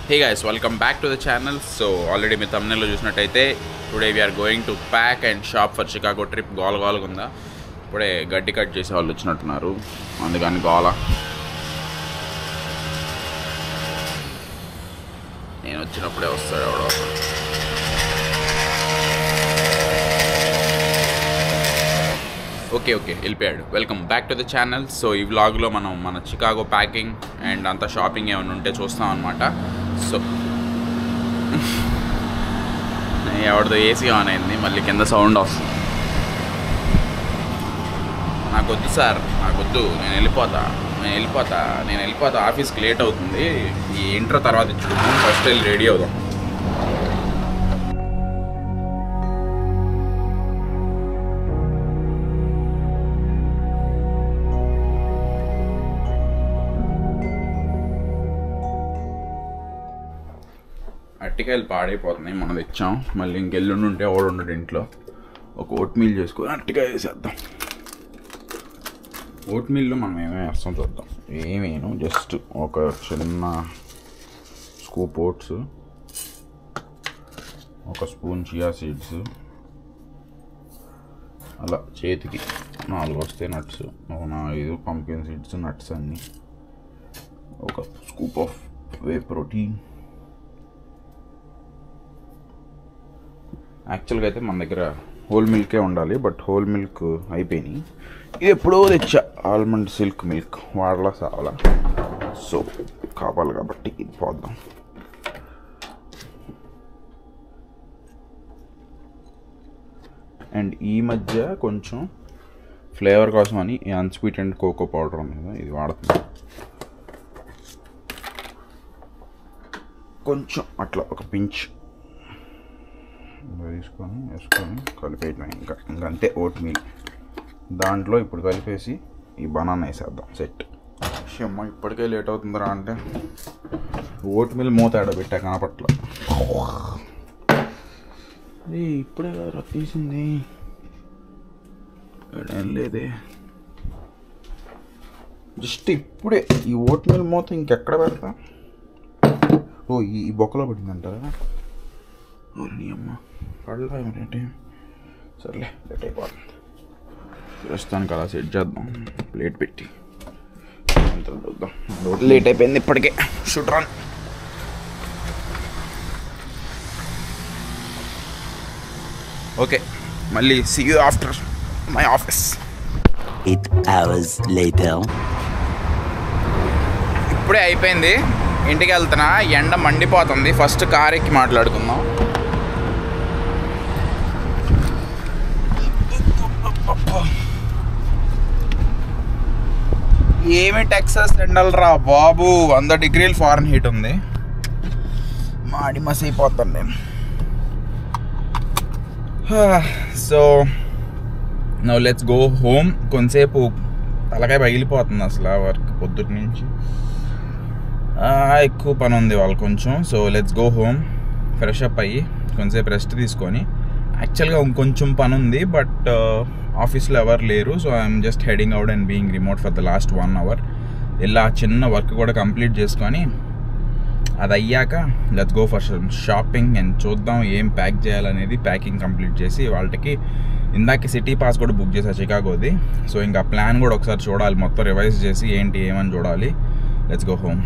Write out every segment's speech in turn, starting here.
Hey guys, welcome back to the channel. So already my thumbnail lo chusinattaithe today we are going to pack and shop for Chicago trip. Gola gunda ipude gaddi cut chese vallu vachinattunnaru andukani gola nenu vachinappude vastadu evado okay వెళ్ళిపోయాడు. Welcome back to the channel. So ఈ వ్లాగ్లో మనం మన Chicago packing and అంతా shopping ఏమైనా ఉంటే చూస్తాం అనమాట. సో ఎవరిదో ఏసీ ఆన్ అయింది, మళ్ళీ కింద సౌండ్ వస్తుంది. నాకొద్దు సార్, నాకొద్దు, నేను వెళ్ళిపోతా ఆఫీస్కి లేట్ అవుతుంది. ఈ ఇంటర్ తర్వాత ఇచ్చుకుంటాం, ఫస్ట్ వెళ్ళి రెడీ అవుదాం. అట్టికాయలు పాడైపోతున్నాయి, మనం తెచ్చాం. మళ్ళీ ఇంకెల్లుండి ఉంటే ఎవడు ఉండడు ఇంట్లో. ఒక ఓట్ మీల్ చేసుకొని అట్టికాయ వేసేద్దాం. ఓట్ మీల్లో మనం ఏమేమి వేస్తాం చూద్దాం. ఏమేను జస్ట్ ఒక చిన్న స్కూప్ ఓట్స్, ఒక స్పూన్ చియా సీడ్స్, అలా చేతికి 4 వస్తాయి నట్స్, ఒక 5 పంకిన్ సీడ్స్ నట్స్ అన్నీ, ఒక స్కూప్ ఆఫ్ వే ప్రోటీన్. యాక్చువల్గా అయితే మన దగ్గర హోల్ మిల్కే ఉండాలి, బట్ హోల్ మిల్క్ అయిపోయినాయి. ఇది ఎప్పుడో తెచ్చా, ఆల్మండ్ సిల్క్ మిల్క్, వాడలా సావలా. సో కావాలి కాబట్టి ఇది పోద్దాం. అండ్ ఈ మధ్య కొంచెం ఫ్లేవర్ కోసం అని అన్స్వీట్ అండ్ కోకో పౌడర్ ఉంది కదా, ఇది వాడుతుంది. కొంచెం అట్లా ఒక పించ్ వేసుకొని కలిపేయడం. ఇంకంతే ఓట్ మీల్. దాంట్లో ఇప్పుడు కలిపేసి ఈ బనానా వేసేద్దాం. సెట్. అమ్మ ఇప్పటికే లేట్ అవుతుందిరా అంటే ఓట్ మీల్ మూత ఆడబెట్టా కనపట్ల. ఇప్పుడే కదా తీసింది, ఏం లేదే. జస్ట్ ఇప్పుడే ఈ ఓట్ మీల్ మూత ఇంకెక్కడ పెడతా. ఓ ఈ బొక్కలో పడిందంటారా? అమ్మ పడలా ఏమిటంటే. సర్లే లేట్ అయిపోతుంది, ప్రస్తుతానికి అలా సెట్ చేద్దాం. ప్లేట్ పెట్టి చూద్దాం. లేట్ అయిపోయింది ఇప్పటికే. Should run. ఓకే, మళ్ళీ see you after my office. 8 hours later. ఇప్పుడే అయిపోయింది, ఇంటికి వెళ్తున్నా. ఎండ మండిపోతుంది. ఫస్ట్ కార్ ఎక్కి మాట్లాడుకుందాం. ఏమి టెక్సాస్ ఎండలరా బాబు, 100 డిగ్రీలు ఫారెన్ హీట్ ఉంది. మాడి మసి అయిపోతాను నేను. So now let's go home. కొంతసేపు తలకాయ పగిలిపోతుంది అసలు వర్క్ పొద్దుటి నుంచి. ఎక్కువ పని ఉంది వాళ్ళు కొంచెం. So let's go home, fresh up అయ్యి కొంతసేపు రెస్ట్ తీసుకొని. యాక్చువల్గా ఇంకొంచెం పని ఉంది, బట్ ఆఫీస్లో ఎవరు లేరు. So I'm just heading out and being remote for the last 1 hour. ఇలా చిన్న వర్క్ కూడా కంప్లీట్ చేసుకొని అది అయ్యాక let's go for shopping and చూద్దాం ఏం ప్యాక్ చేయాలనేది. ప్యాకింగ్ కంప్లీట్ చేసి వాళ్ళకి ఇందాక సిటీ పాస్ కూడా బుక్ చేశా చికాగోది. సో ఇంకా ప్లాన్ కూడా ఒకసారి చూడాలి, మొత్తం రివైజ్ చేసి ఏంటి ఏమని చూడాలి. Let's go home.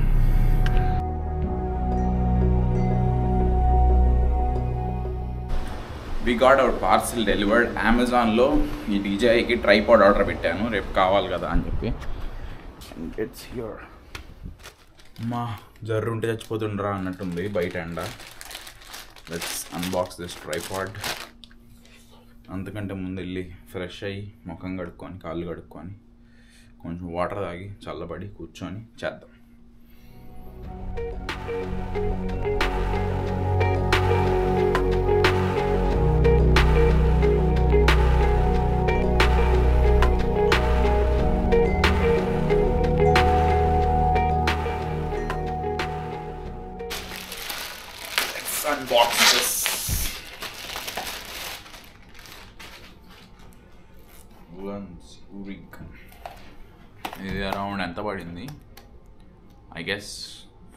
We got our parcel delivered. అమెజాన్లో ఈ డీజేఐకి ట్రైపాడ్ ఆర్డర్ పెట్టాను, రేపు కావాలి కదా అని చెప్పి. And it's here. మా జర్రు ఉంటే చచ్చిపోతుండ్రా అన్నట్టుంది బయట ఎండ. Let's unbox this tripod. అంతకంటే ముందు వెళ్ళి ఫ్రెష్ అయ్యి ముఖం కడుక్కొని కాళ్ళు కడుక్కొని కొంచెం వాటర్ తాగి చల్లబడి కూర్చొని చేద్దాం. Unbox this. ఇది అరౌండ్ ఎంత పడింది? I guess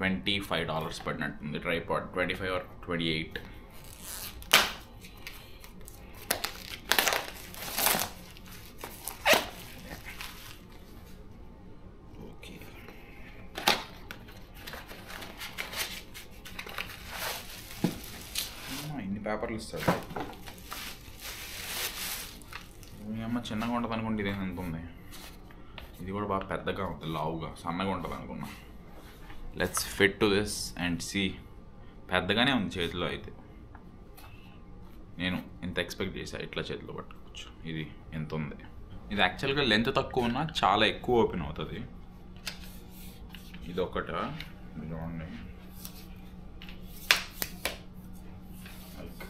$25 పడినట్టుంది ట్రైపాడ్. 25 or 28. ఓకే, ఇన్ని పేపర్లు ఇస్తాడు. అమ్మ చిన్నగా ఉంటుంది అనుకుంటే ఇది ఎంత ఉంది. ఇది కూడా బాగా పెద్దగా ఉంటుంది, లావుగా సన్నగా ఉంటుంది అనుకున్నా. Let's fit to this and see. పెద్దగానే ఉంది చేతిలో. అయితే నేను ఇంత ఎక్స్పెక్ట్ చేశాను ఇట్లా చేతిలో పట్టుకోవచ్చు. ఇది ఎంత ఉంది. ఇది యాక్చువల్గా లెంత్ తక్కువ ఉన్నా చాలా ఎక్కువ ఓపెన్ అవుతుంది. ఇది ఒకట చూడండి,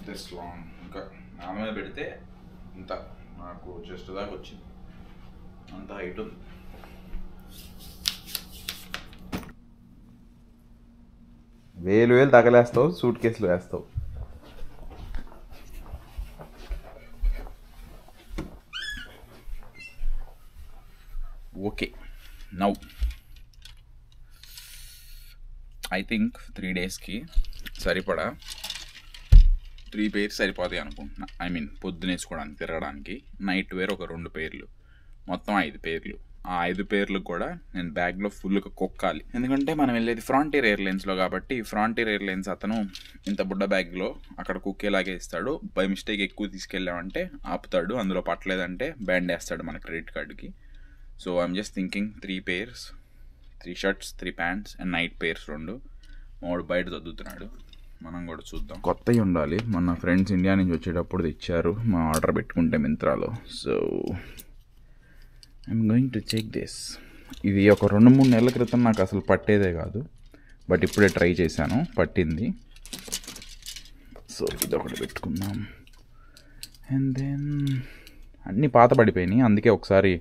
దిస్ లాంగ్. ఇంకా నా మీద పెడితే ఇంత నాకు జస్ట్ దాకా వచ్చింది, అంత హైట్ ఉంది. వేలు తగలేస్తావు, సూట్ కేసులు వేస్తావు. ఓకే, నౌ ఐ థింక్ 3 daysకి సరిపడా 3 pairs సరిపోతాయి అనుకుంటున్నా. ఐ మీన్ పొద్దునేసుకోవడానికి, తిరగడానికి. నైట్ వేర్ ఒక 2 pairs, మొత్తం 5 pairs. ఆ 5 pairs కూడా నేను బ్యాగ్లో ఫుల్గా కొక్కాలి. ఎందుకంటే మనం వెళ్ళేది ఫ్రాంటియర్ ఎయిర్లైన్స్లో కాబట్టి ఫ్రాంటియర్ ఎయిర్లైన్స్ అతను ఇంత బుడ్డ బ్యాగ్లో అక్కడ కుక్కేలాగే ఇస్తాడు. బై మిస్టేక్ ఎక్కువ తీసుకెళ్ళామంటే ఆపుతాడు, అందులో పట్టలేదంటే బ్యాండ్ వేస్తాడు మన క్రెడిట్ కార్డుకి. So I'm just thinking 3 pairs, 3 shirts, 3 pants and night pairs 2. 3 బయట చదువుతున్నాడు, మనం కూడా చూద్దాం. కొత్తవి ఉండాలి. మన ఫ్రెండ్స్ ఇండియా నుంచి వచ్చేటప్పుడు తెచ్చారు, మా ఆర్డర్ పెట్టుకుంటే మింత్రాలో. So I'm going to check this. ఇది ఒక 2-3 నెలల క్రితం నాకు అసలు పట్టేదే కాదు, బట్ ఇప్పుడే ట్రై చేశాను, పట్టింది. సో ఇది ఒకటి పెట్టుకుందాం. అండ్ దెన్ అన్నీ పాత పడిపోయినాయి, అందుకే ఒకసారి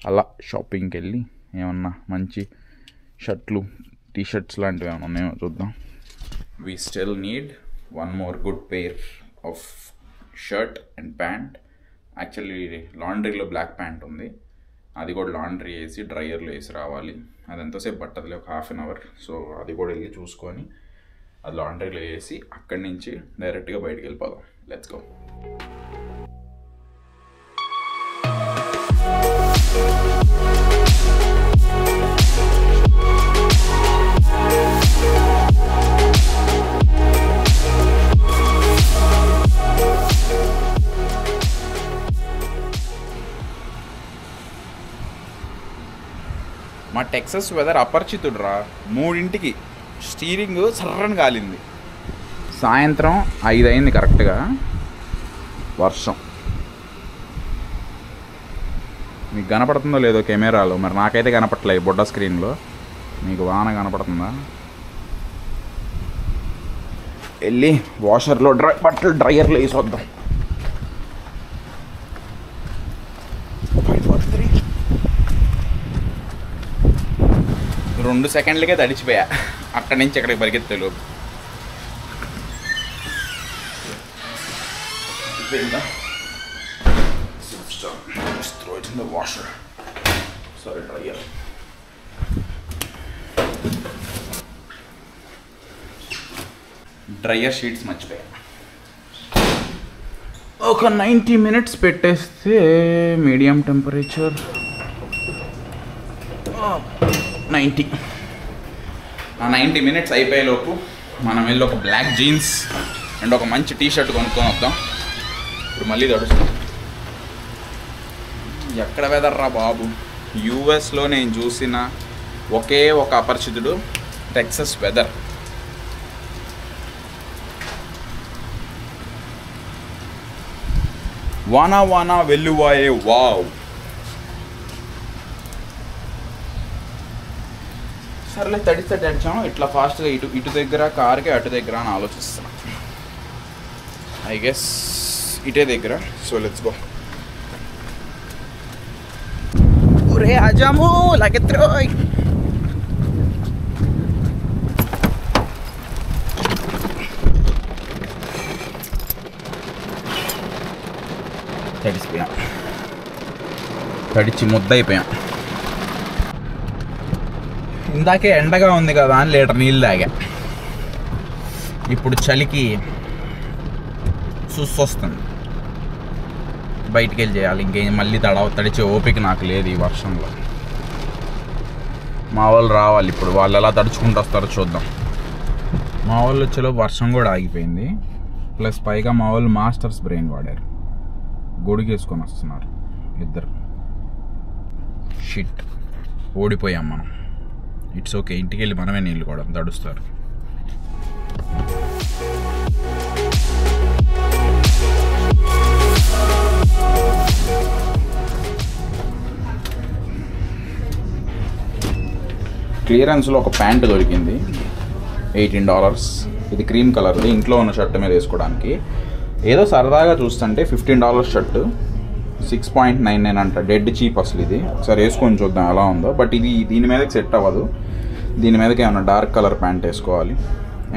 అలా షాపింగ్కి వెళ్ళి ఏమన్నా మంచి షర్ట్లు, టీషర్ట్స్ లాంటివి ఏమైనా ఉన్నాయో చూద్దాం. We still need one more good pair of shirt and pant. Actually లాండ్రీలో బ్లాక్ ప్యాంట్ ఉంది, అది కూడా లాండ్రీ వేసి డ్రైయర్లో వేసి రావాలి. అది ఎంతసేపు పట్టదులే, ఒక 1/2 hour. సో అది కూడా వెళ్ళి చూసుకొని అది లాండ్రీలో వేసి అక్కడి నుంచి డైరెక్ట్గా బయటికి వెళ్ళిపోదాం. Let's go. మా టెక్సస్ వెదర్ అపరిచితుడు రా. 3ంటికి స్టీరింగ్ సర్రని కాలింది. సాయంత్రం 5 అయింది కరెక్ట్గా, వర్షం. మీకు కనపడుతుందో లేదో కెమెరాలో, మరి నాకైతే కనపడలేదు బుడ్డ స్క్రీన్లో. మీకు వాన కనపడుతుందా? వెళ్ళి వాషర్లో బట్టలు డ్రైయర్లో వేసి వద్దాం. 2 సెకండ్లకే తడిచిపోయా, అక్కడి నుంచి ఎక్కడికి పరిగెత్తలు. డ్రైయర్ షీట్స్ మర్చిపోయా. ఒక 90 minutes పెట్టేస్తే మీడియం టెంపరేచర్ 90. ఆ 90 minutes అయిపోయేలోపు మనం వెళ్ళి ఒక బ్లాక్ జీన్స్ అండ్ ఒక మంచి టీషర్ట్ కొనుక్కొని వద్దాం. ఇప్పుడు మళ్ళీ తడుస్తాం. ఎక్కడ వెదర్ రా బాబు. యూఎస్లో నేను చూసిన ఒకే ఒక అపరిచితుడు టెక్సస్ వెదర్. వానా వానా వెల్లువాయే వావ్. సర్లే తడిస్తే తడిచాము, ఇట్లా ఫాస్ట్గా ఇటు దగ్గర కార్కి అటు దగ్గర అని ఆలోచిస్తున్నాం. ఐ గెస్ ఇటే దగ్గర. So let's go. ఒరే ఆజాము లగెత్రోయ్. తడిసిపోయాం, తడిచి ముద్దయిపోయాం. ఇందాకే ఎండగా ఉంది కదా అని లీటర్ నీళ్ళు తాగా. ఇప్పుడు చలికి వస్తుంది, బయటికి వెళ్ళి చేయాలి. ఇంకేం మళ్ళీ తడిచే ఓపిక నాకు లేదు ఈ వర్షంలో. మా వాళ్ళు రావాలి ఇప్పుడు, వాళ్ళు ఎలా తడుచుకుంటూ వస్తారో చూద్దాం. మా వాళ్ళు వచ్చేలో వర్షం కూడా ఆగిపోయింది. ప్లస్ పైగా మా వాళ్ళు మాస్టర్స్ బ్రెయిన్ వాడారు, గొడుగేసుకొని వస్తున్నారు ఇద్దరు. షిట్, ఓడిపోయాం మనం. ఇట్స్ ఓకే, ఇంటికి వెళ్ళి మనమే నీళ్ళు కూడా తడుస్తారు. క్లియరెన్స్లో ఒక ప్యాంట్ దొరికింది, $18. ఇది క్రీమ్ కలర్ది, ఇంట్లో ఉన్న షర్ట్ మీద వేసుకోవడానికి. ఏదో సరదాగా చూస్తుంటే $15 షర్టు 6.99 అంట. డెడ్ చీప్ అసలు ఇది. ఒకసారి వేసుకొని చూద్దాం ఎలా ఉందో. బట్ ఇది దీని మీదకి సెట్ అవ్వదు. దీని మీదకి ఏమన్నా డార్క్ కలర్ ప్యాంట్ వేసుకోవాలి,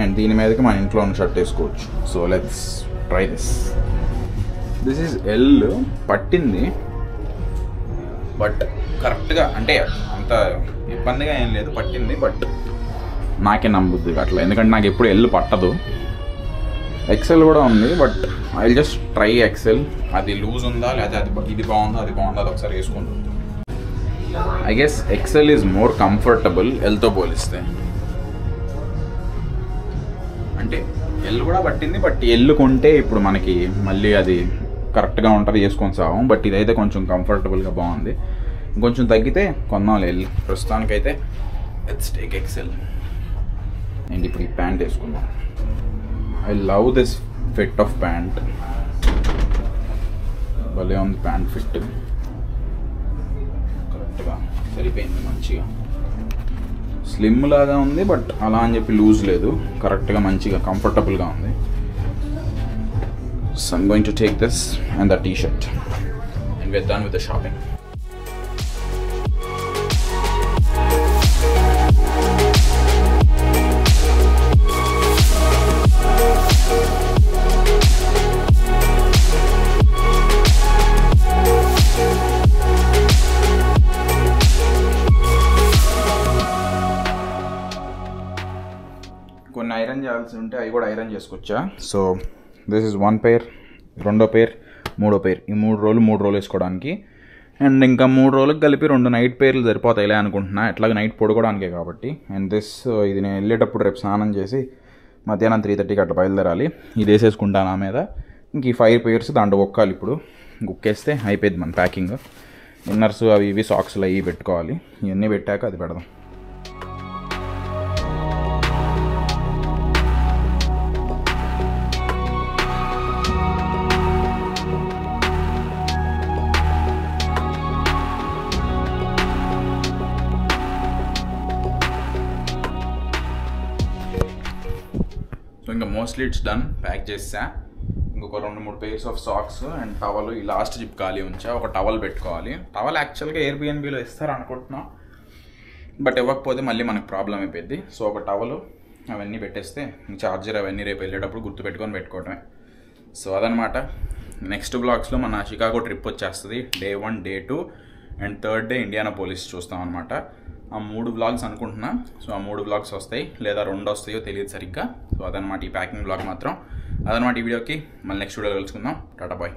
అండ్ దీని మీదకి మన ఇంట్లో ఉన్న షర్ట్ వేసుకోవచ్చు. So let's try this. This is L. పట్టింది, బట్ కరెక్ట్గా అంటే అంత ఇబ్బందిగా ఏం లేదు, పట్టింది. బట్ నాకే నమ్ముద్ది అట్లా, ఎందుకంటే నాకు ఎప్పుడు ఎల్ పట్టదు. ఎక్సెల్ కూడా ఉంది, but I just try XL. అది లూజ్ ఉందా లేదా ఇది బాగుందా అది బాగుందా అది ఒకసారి వేసుకుంటుంది. I guess XL is more comfortable ఎల్తో పోలిస్తే. అంటే ఎల్ కూడా పట్టింది, బట్ ఎల్ కొంటే ఇప్పుడు మనకి మళ్ళీ అది కరెక్ట్గా ఉంటుంది, వేసుకొని సాగం. బట్ ఇదైతే కొంచెం కంఫర్టబుల్గా బాగుంది. ఇంకొంచెం తగ్గితే కొందాం ఎల్. ప్రస్తుతానికైతే లెట్స్ టేక్ ఎక్సెల్. అండ్ ఇప్పుడు ఈ ప్యాంట్ వేసుకుందాం. I love this fit of pant. భలే ఉంది ప్యాంట్ ఫిట్, కరెక్ట్గా సరిపోయింది, మంచిగా స్లిమ్ లాగా ఉంది. బట్ అలా అని చెప్పి లూజ్ లేదు, కరెక్ట్గా మంచిగా కంఫర్టబుల్గా ఉంది. So I'm going to take this and the t-shirt and we're done with the shopping. కొన్ని ఐరన్ చేయాల్సి ఉంటే అవి కూడా ఐరన్ చేసుకొచ్చా. సో దిస్ ఇస్ 1 pair, 2వ pair, 3వ pair. ఈ 3 రోజులు వేసుకోవడానికి. అండ్ ఇంకా 3 రోజులకు కలిపి 2 నైట్ పేర్లు సరిపోతాయిలే అనుకుంటున్నా, ఎట్లాగ నైట్ పడుకోవడానికే కాబట్టి. అండ్ దిస్ ఇది నేను వెళ్ళేటప్పుడు రేపు స్నానం చేసి మధ్యాహ్నం 3:30కి అట్లా బయలుదేరాలి. ఇది వేసేసుకుంటాను నా మీద. ఇంక ఈ 5 pairs దాంట్లో ఒక్కాలి. ఇప్పుడు గుక్కేస్తే అయిపోయింది మన ప్యాకింగ్. ఇన్నర్స్ అవి ఇవి సాక్స్లు అవి పెట్టుకోవాలి. ఇవన్నీ పెట్టాక అది పెడదాం. సో ఇంకా మోస్ట్లీ ఇట్స్ డన్. ప్యాక్ చేసా. ఇంకొక 2-3 pairs of socks and towel. ఈ లాస్ట్ జిప్ ఖాళీ ఉంచా. ఒక టవల్ పెట్టుకోవాలి. టవల్ యాక్చువల్గా ఎయిర్బిఎన్బిలో ఇస్తారు అనుకుంటున్నా, బట్ ఇవ్వకపోతే మళ్ళీ మనకు ప్రాబ్లం అయిపోయింది. సో ఒక టవల్ అవన్నీ పెట్టేస్తే చార్జర్ అవన్నీ రేపు వెళ్ళేటప్పుడు గుర్తు పెట్టుకోవడమే. సో అదనమాట. నెక్స్ట్ బ్లాగ్స్లో మన షికాగో ట్రిప్ వచ్చేస్తుంది. Day 1, Day 2 and 3rd day Indianapolis చూస్తాం అనమాట. ఆ 3 వ్లాగ్స్ అనుకుంటున్నా. సో ఆ 3 వ్లాగ్స్ వస్తాయి, లేదా 2 వస్తాయో తెలియదు సరిగ్గా. సో అదనమాట ఈ ప్యాకింగ్ వ్లాగ్ మాత్రం. అదనమాట ఈ వీడియోకి. మళ్ళీ నెక్స్ట్ వీడియో కలుసుకుందాం. టాటా బాయ్.